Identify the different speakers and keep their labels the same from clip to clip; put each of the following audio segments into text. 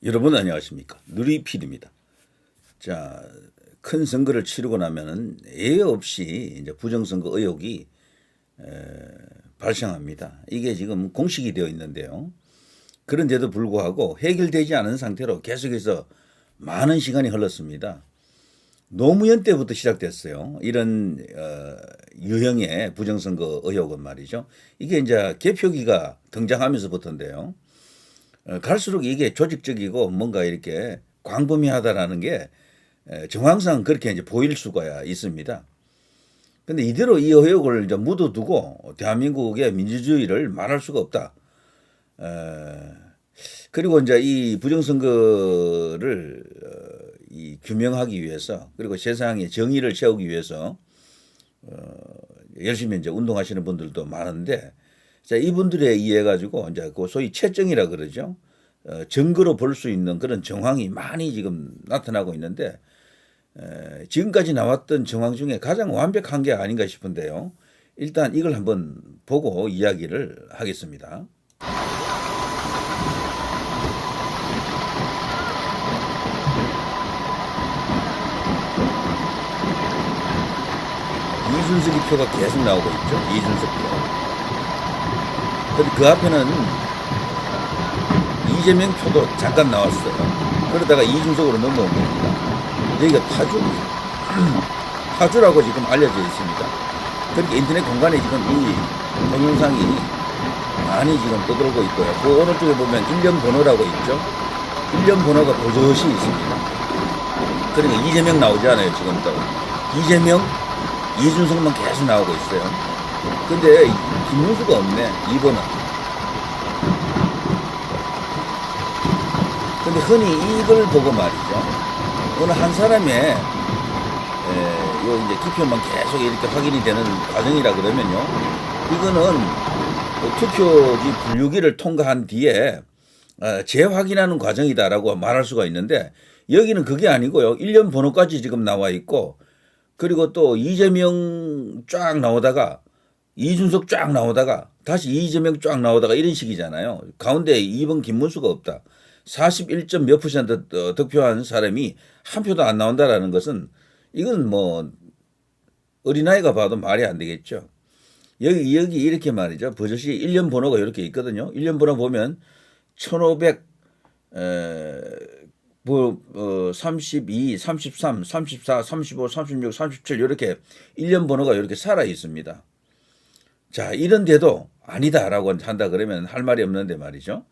Speaker 1: 여러분 안녕하십니까. 누리필입니다. 자, 큰 선거를 치르고 나면은 예외 없이 이제 부정선거 의혹이 발생합니다. 이게 지금 공식이 되어 있는데요. 그런데도 불구하고 해결되지 않은 상태로 계속해서 많은 시간이 흘렀습니다. 노무현 때부터 시작됐어요. 이런 유형의 부정선거 의혹은 말이죠. 이게 이제 개표기가 등장하면서부터인데요. 갈수록 이게 조직적이고 뭔가 이렇게 광범위하다라는 게 정황상 그렇게 이제 보일 수가 있습니다. 근데 이대로 이 의혹을 이제 묻어두고 대한민국의 민주주의를 말할 수가 없다. 그리고 이제 이 부정선거를 이 규명하기 위해서 그리고 세상에 정의를 세우기 위해서 열심히 이제 운동하시는 분들도 많은데 자, 이분들에 의해 가지고 이제 그 소위 채정이라 그러죠. 증거로 볼 수 있는 그런 정황이 많이 지금 나타나고 있는데 지금까지 나왔던 정황 중에 가장 완벽한 게 아닌가 싶은데요. 일단 이걸 한번 보고 이야기를 하겠습니다. 이준석이 표가 계속 나오고 있죠. 이준석 표. 근데 그 앞에는 이재명 표도 잠깐 나왔어요. 그러다가 이준석으로 넘어온 겁니다. 여기가 파주라고 지금 알려져 있습니다. 그렇게 인터넷 공간에 지금 이 동영상이 많이 지금 떠돌고 있고요. 그 오른쪽에 보면 일련 번호라고 있죠. 일련 번호가 버젓이 있습니다. 그러니까 이재명 나오지 않아요. 지금도. 이재명, 이준석만 계속 나오고 있어요. 근데 김문수가 없네. 2번은. 근데 흔히 이걸 보고 말이죠. 어느 한 사람의 요 이제 기표만 계속 이렇게 확인이 되는 과정이라 그러면요. 이거는 투표지 분류기를 통과한 뒤에 재확인하는 과정이다라고 말할 수가 있는데 여기는 그게 아니고요. 1년 번호까지 지금 나와 있고 그리고 또 이재명 쫙 나오다가 이준석 쫙 나오다가 다시 이재명 쫙 나오다가 이런 식이잖아요. 가운데 2번 김문수가 없다. 41점 몇 퍼센트 득표한 사람이 한 표도 안 나온다라는 것은 이건 뭐 어린아이가 봐도 말이 안 되겠죠. 여기 이렇게 말이죠. 버젓이 1년 번호가 이렇게 있거든요. 1년 번호 보면 1500 32, 33, 34, 35, 36, 37 이렇게 1년 번호가 이렇게 살아 있습니다. 자, 이런데도 아니다라고 한다 그러면 할 말이 없는데 말이죠.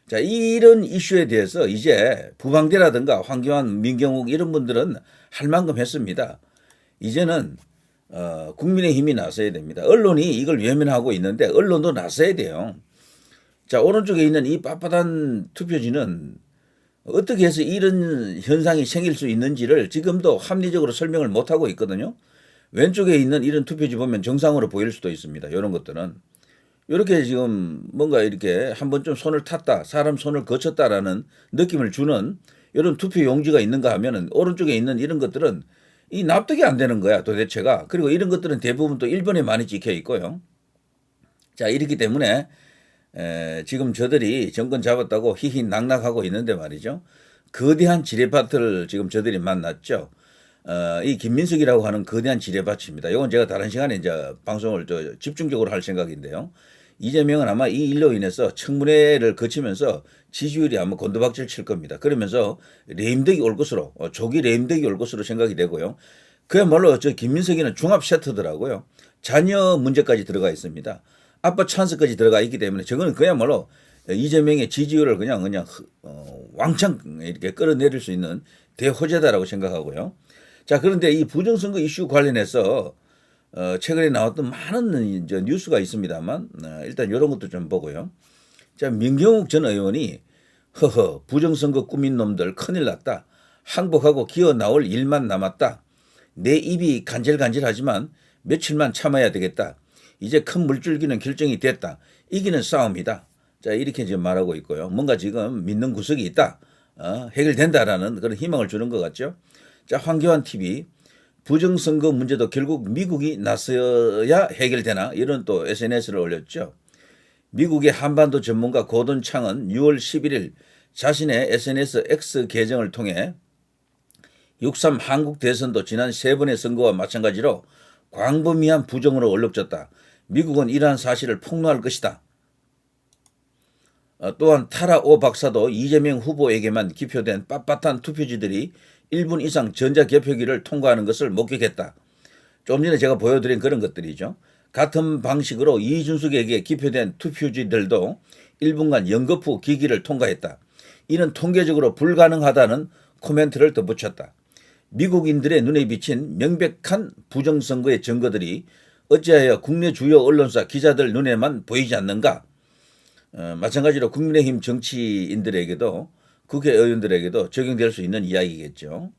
Speaker 1: 자, 이런 이슈에 대해서 이제 부방대라든가 황교안, 민경욱 이런 분들은 할 만큼 했습니다. 이제는 국민의힘이 나서야 됩니다. 언론이 이걸 외면하고 있는데 언론도 나서야 돼요. 자, 오른쪽에 있는 이 빳빳한 투표지는 어떻게 해서 이런 현상이 생길 수 있는지를 지금도 합리적으로 설명을 못하고 있거든요. 왼쪽에 있는 이런 투표지 보면 정상으로 보일 수도 있습니다. 이런 것들은. 이렇게 지금 뭔가 이렇게 한 번쯤 손을 탔다, 사람 손을 거쳤다라는 느낌을 주는 이런 투표 용지가 있는가 하면은 오른쪽에 있는 이런 것들은 이 납득이 안 되는 거야, 도대체가. 그리고 이런 것들은 대부분 또 일본에 많이 찍혀 있고요. 자, 이렇기 때문에 지금 저들이 정권 잡았다고 희희낙낙하고 있는데 말이죠. 거대한 지뢰밭을 지금 저들이 만났죠. 이 김민석이라고 하는 거대한 지뢰밭입니다. 이건 제가 다른 시간에 이제 방송을 집중적으로 할 생각인데요. 이재명은 아마 이 일로 인해서 청문회를 거치면서 지지율이 아마 곤두박질 칠 겁니다. 그러면서 레임덕이 올 것으로 조기 레임덕이 올 것으로 생각이 되고요. 그야말로 저 김민석이는 중합 세트더라고요. 자녀 문제까지 들어가 있습니다. 아빠 찬스까지 들어가 있기 때문에 저거는 그야말로 이재명의 지지율을 그냥 왕창 이렇게 끌어내릴 수 있는 대호재다라고 생각하고요. 자, 그런데 이 부정선거 이슈 관련해서 최근에 나왔던 많은 이제 뉴스가 있습니다만 일단 이런 것도 좀 보고요. 자, 민경욱 전 의원이 부정선거 꾸민 놈들 큰일 났다. 항복하고 기어 나올 일만 남았다. 내 입이 간질간질하지만 며칠만 참아야 되겠다. 이제 큰 물줄기는 결정이 됐다. 이기는 싸움이다. 자, 이렇게 지금 말하고 있고요. 뭔가 지금 믿는 구석이 있다. 해결된다라는 그런 희망을 주는 것 같죠. 자, 황교안 TV 부정선거 문제도 결국 미국이 나서야 해결되나 이런 또 SNS를 올렸죠. 미국의 한반도 전문가 고든 창은 6월 11일 자신의 SNS X 계정을 통해 6.3 한국 대선도 지난 3번의 선거와 마찬가지로 광범위한 부정으로 얼룩졌다. 미국은 이러한 사실을 폭로할 것이다. 또한 타라 오 박사도 이재명 후보에게만 기표된 빳빳한 투표지들이 1분 이상 전자개표기를 통과하는 것을 목격했다. 좀 전에 제가 보여드린 그런 것들이죠. 같은 방식으로 이준석에게 기표된 투표지들도 1분간 연거푸 기기를 통과했다. 이는 통계적으로 불가능하다는 코멘트를 덧붙였다. 미국인들의 눈에 비친 명백한 부정선거의 증거들이 어찌하여 국내 주요 언론사 기자들 눈에만 보이지 않는가? 마찬가지로 국민의힘 정치인들에게도 국회의원들에게도 적용될 수 있는 이야기겠죠.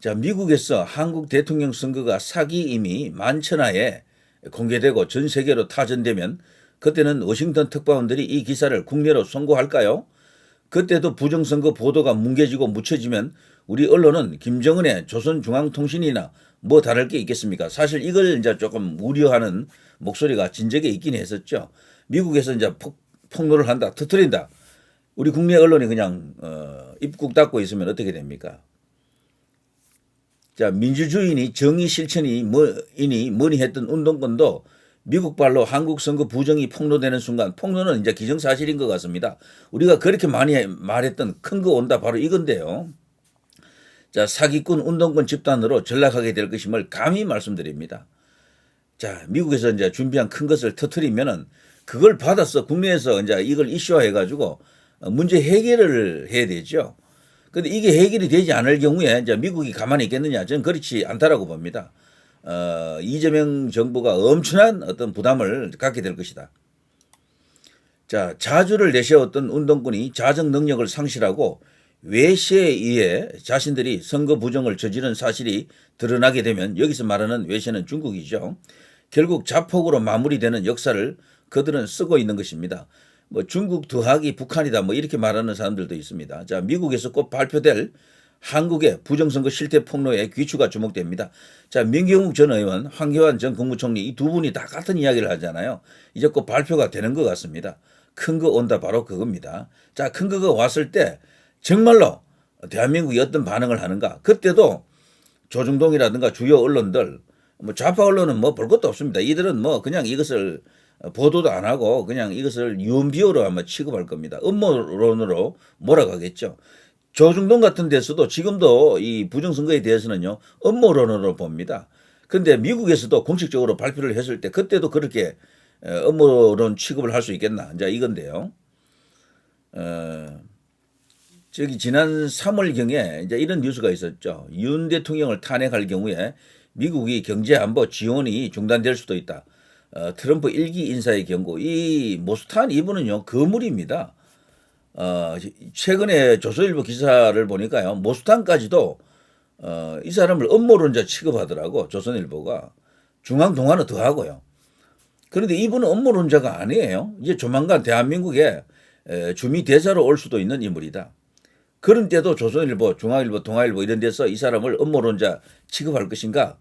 Speaker 1: 자, 미국에서 한국 대통령 선거가 사기임이 만천하에 공개되고 전 세계로 타전되면 그때는 워싱턴 특파원들이 이 기사를 국내로 송고할까요? 그때도 부정선거 보도가 뭉개지고 묻혀지면 우리 언론은 김정은의 조선중앙통신이나 뭐 다를 게 있겠습니까? 사실 이걸 이제 조금 우려하는 목소리가 진작에 있긴 했었죠. 미국에서 이제 폭로를 한다, 터뜨린다. 우리 국내 언론이 그냥 입국 닫고 있으면 어떻게 됩니까? 자, 민주주의니 정의 실천이 뭐니 했던 운동권도 미국발로 한국 선거 부정이 폭로되는 순간 폭로는 이제 기정사실인 것 같습니다. 우리가 그렇게 많이 말했던 큰 거 온다 바로 이건데요. 자, 사기꾼 운동권 집단으로 전락하게 될 것임을 감히 말씀드립니다. 자, 미국에서 이제 준비한 큰 것을 터뜨리면은 그걸 받아서 국내에서 이제 이걸 이슈화해가지고 문제 해결을 해야 되죠. 근데 이게 해결이 되지 않을 경우에 이제 미국이 가만히 있겠느냐? 저는 그렇지 않다라고 봅니다. 이재명 정부가 엄청난 어떤 부담을 갖게 될 것이다. 자, 자주를 내세웠던 운동권이 자정 능력을 상실하고 외세에 의해 자신들이 선거 부정을 저지른 사실이 드러나게 되면 여기서 말하는 외세는 중국이죠. 결국 자폭으로 마무리되는 역사를 그들은 쓰고 있는 것입니다. 뭐 중국 더하기 북한이다 뭐 이렇게 말하는 사람들도 있습니다. 자, 미국에서 곧 발표될 한국의 부정선거 실태 폭로에 귀추가 주목됩니다. 자, 민경욱 전 의원, 황교안 전 국무총리 이 두 분이 다 같은 이야기를 하잖아요. 이제 곧 발표가 되는 것 같습니다. 큰 거 온다 바로 그겁니다. 자, 큰 거가 왔을 때 정말로 대한민국이 어떤 반응을 하는가? 그때도 조중동이라든가 주요 언론들, 뭐 좌파 언론은 뭐 볼 것도 없습니다. 이들은 뭐 그냥 이것을 보도도 안 하고 그냥 이것을 유언비어로 아마 취급할 겁니다. 음모론으로 몰아가겠죠. 조중동 같은 데서도 지금도 이 부정선거에 대해서는요, 음모론으로 봅니다. 그런데 미국에서도 공식적으로 발표를 했을 때 그때도 그렇게 음모론 취급을 할 수 있겠나? 이제 이건데요. 저기 지난 3월경에 이제 이런 뉴스가 있었죠. 윤 대통령을 탄핵할 경우에 미국이 경제안보 지원이 중단될 수도 있다. 트럼프 1기 인사의 경고. 이 모스탄 이분은요, 거물입니다. 최근에 조선일보 기사를 보니까요, 모스탄까지도 이 사람을 음모론자 취급하더라고, 조선일보가. 중앙동아는 더 하고요. 그런데 이분은 음모론자가 아니에요. 이제 조만간 대한민국에 주미 대사로 올 수도 있는 인물이다. 그런 때도 조선일보, 중앙일보, 동아일보 이런 데서 이 사람을 음모론자 취급할 것인가?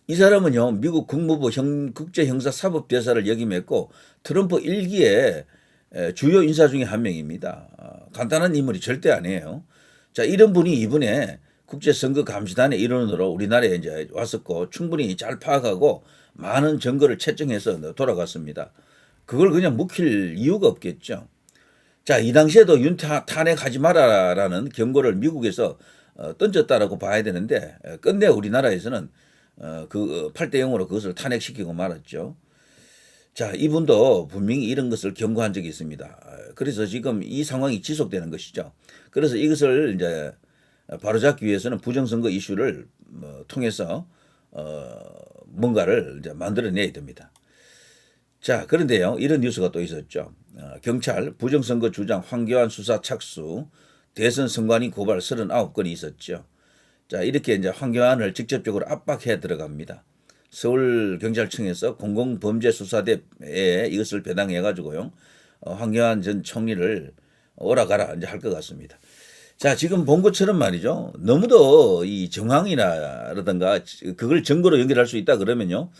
Speaker 1: 이 사람은요, 미국 국무부 국제형사사법대사를 역임했고 트럼프 1기의 주요 인사 중에 한 명입니다. 간단한 인물이 절대 아니에요. 자, 이런 분이 이번에 국제선거감시단의 일원으로 우리나라에 이제 왔었고 충분히 잘 파악하고 많은 증거를 채증해서 돌아갔습니다. 그걸 그냥 묵힐 이유가 없겠죠. 자, 이 당시에도 윤 탄핵하지 마라라는 경고를 미국에서 던졌다라고 봐야 되는데 끝내 우리나라에서는 그 8대 0으로 그것을 탄핵시키고 말았죠. 자, 이분도 분명히 이런 것을 경고한 적이 있습니다. 그래서 지금 이 상황이 지속되는 것이죠. 그래서 이것을 이제 바로잡기 위해서는 부정선거 이슈를 통해서 뭔가를 이제 만들어내야 됩니다. 자, 그런데요, 이런 뉴스가 또 있었죠. 경찰 부정선거 주장 황교안 수사 착수, 대선 선관위 고발 39건이 있었죠. 자, 이렇게 이제 황교안을 직접적으로 압박해 들어갑니다. 서울경찰청에서 공공범죄수사대에 이것을 배당해 가지고요, 황교안 전 총리를 오라가라 이제 할 것 같습니다. 자, 지금 본 것처럼 말이죠. 너무도 이 정황이라든가 그걸 증거로 연결할 수 있다 그러면요,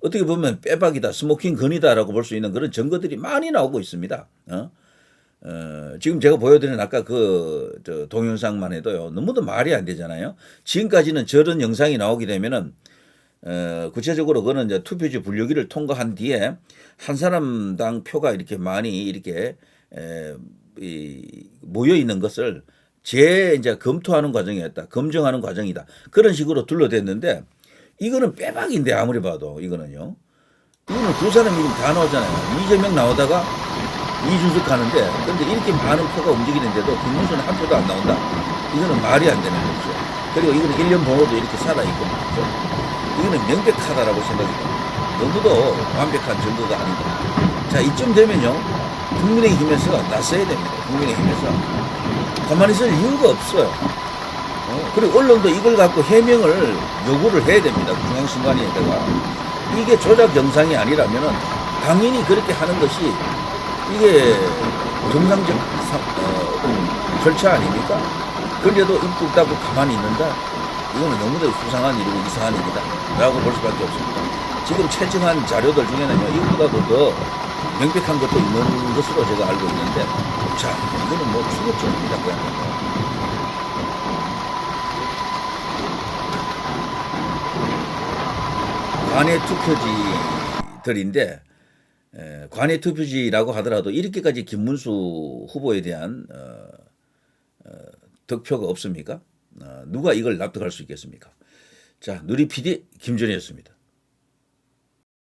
Speaker 1: 어떻게 보면 빼박이다, 스모킹 건이다라고 볼 수 있는 그런 증거들이 많이 나오고 있습니다. 지금 제가 보여드린 아까 저 동영상만 해도요, 너무도 말이 안 되잖아요. 지금까지는 저런 영상이 나오게 되면은, 구체적으로 그거는 이제 투표지 분류기를 통과한 뒤에 한 사람당 표가 이렇게 많이 이렇게 모여 있는 것을 이제 검토하는 과정이었다. 검증하는 과정이다. 그런 식으로 둘러댔는데, 이거는 빼박인데, 아무리 봐도 이거는요. 이거는 두 사람이 지금 다 나오잖아요. 이재명 나오다가 이준석 가는데, 근데 이렇게 많은 표가 움직이는데도 김문수는 한 표도 안 나온다. 이거는 말이 안 되는 거죠. 그리고 이거는 1년 번호도 이렇게 살아있고 말이죠. 이거는 명백하다라고 생각이 듭니다. 너무도 완벽한 증거가 아니다. 자, 이쯤 되면요, 국민의힘에서 나서야 됩니다. 국민의힘에서. 가만히 있을 이유가 없어요. 그리고 언론도 이걸 갖고 해명을 요구를 해야 됩니다. 중앙선관위에다가. 이게 조작 영상이 아니라면은 당연히 그렇게 하는 것이 이게 정상적 절차 아닙니까? 그런데도 입국 닫고 가만히 있는다? 이거는 너무도 수상한 일이고 이상한 일이다 라고 볼 수밖에 없습니다. 지금 채증한 자료들 중에는요, 이것보다도 더 명백한 것도 있는 것으로 제가 알고 있는데, 자, 이거는 뭐 추격전입니다. 그냥. 관외 투표지들인데, 관외 투표지라고 하더라도 이렇게까지 김문수 후보에 대한 득표가 없습니까? 누가 이걸 납득할 수 있겠습니까? 자, 누리 PD 김준희였습니다.